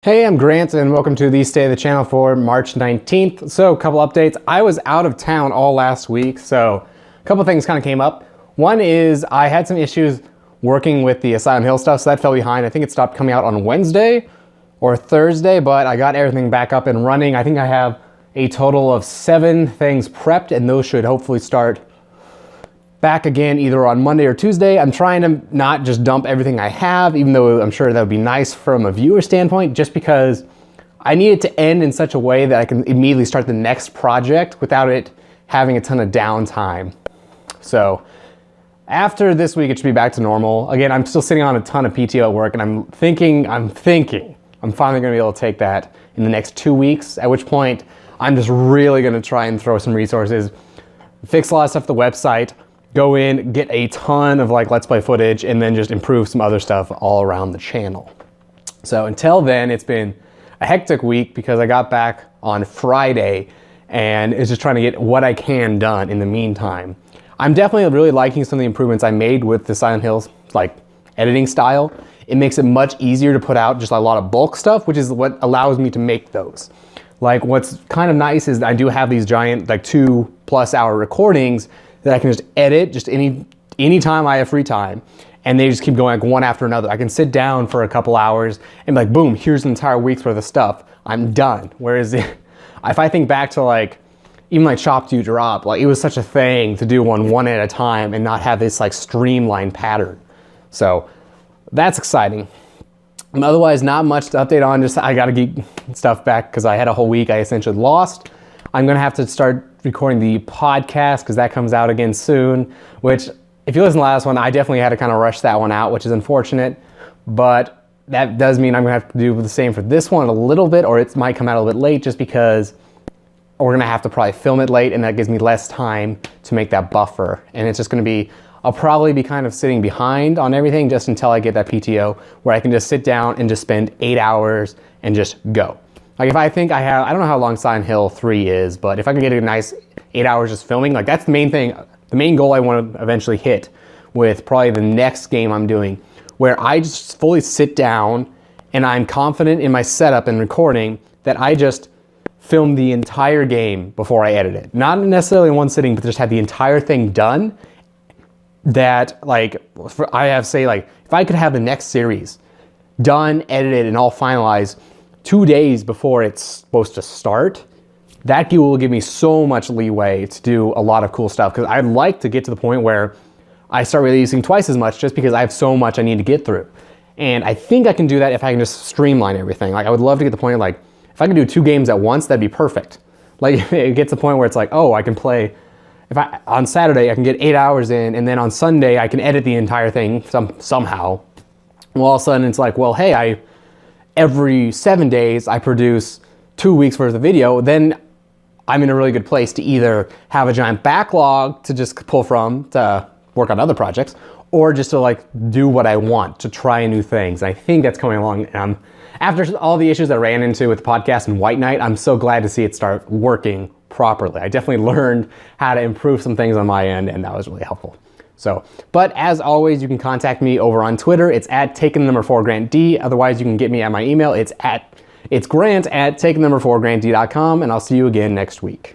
Hey, I'm Grant and welcome to the Stay of the Channel for March 19th. So a couple updates. I was out of town all last week, so a couple things kind of came up. One is I had some issues working with the Silent Hill stuff, so that fell behind. I think it stopped coming out on Wednesday or Thursday, but I got everything back up and running. I think I have a total of 7 things prepped, and those should hopefully start back again either on Monday or Tuesday. I'm trying to not just dump everything I have, even though I'm sure that would be nice from a viewer standpoint, just because I need it to end in such a way that I can immediately start the next project without it having a ton of downtime. So after this week, it should be back to normal. Again, I'm still sitting on a ton of PTO at work, and I'm thinking I'm finally gonna be able to take that in the next 2 weeks, at which point I'm just really gonna try and throw some resources, fix a lot of stuff on the website, go in, get a ton of Let's Play footage, and then just improve some other stuff all around the channel. So until then, it's been a hectic week because I got back on Friday and it's just trying to get what I can done in the meantime. I'm definitely really liking some of the improvements I made with the Silent Hills editing style. It makes it much easier to put out just a lot of bulk stuff, which is what allows me to make those. What's kind of nice is that I do have these giant 2+ hour recordings that I can just edit just any time I have free time, and they just keep going one after another. I can sit down for a couple hours and be like, boom, here's an entire week's worth of stuff. I'm done. Whereas if I think back to even Chop to Drop, it was such a thing to do one at a time and not have this streamlined pattern. So that's exciting. And otherwise, not much to update on. Just I gotta get stuff back because I had a whole week I essentially lost. I'm gonna have to start recording the podcast because that comes out again soon, which if you listen to the last one, I definitely had to kind of rush that one out, which is unfortunate, but that does mean I'm gonna have to do the same for this one a little bit, or it might come out a little bit late just because we're gonna have to probably film it late, and that gives me less time to make that buffer. And it's just gonna be, I'll probably be kind of sitting behind on everything just until I get that PTO where I can just sit down and just spend 8 hours and just go. If I think I don't know how long Silent Hill 3 is, but if I can get a nice 8 hours just filming, that's the main thing, the main goal I want to eventually hit with probably the next game I'm doing, where I just fully sit down and I'm confident in my setup and recording that I just film the entire game before I edit it. Not necessarily in one sitting, but just have the entire thing done. That I have if I could have the next series done, edited, and all finalized 2 days before it's supposed to start, that will give me so much leeway to do a lot of cool stuff, because I'd like to get to the point where I start releasing twice as much just because I have so much I need to get through. And I think I can do that if I can just streamline everything. I would love to get to the point if I can do 2 games at once, that'd be perfect. It gets to the point where it's oh, I can play, on Saturday I can get 8 hours in, and then on Sunday I can edit the entire thing somehow. Well, all of a sudden it's well, hey, every 7 days I produce 2 weeks worth of video, then I'm in a really good place to either have a giant backlog to just pull from to work on other projects, or just to do what I want, to try new things. And I think that's coming along. After all the issues I ran into with the podcast and White Knight, I'm so glad to see it start working properly. I definitely learned how to improve some things on my end, and that was really helpful. But as always, you can contact me over on Twitter. It's at taking4grantd. Otherwise, you can get me at my email. It's grant@taking4grantd.com, and I'll see you again next week.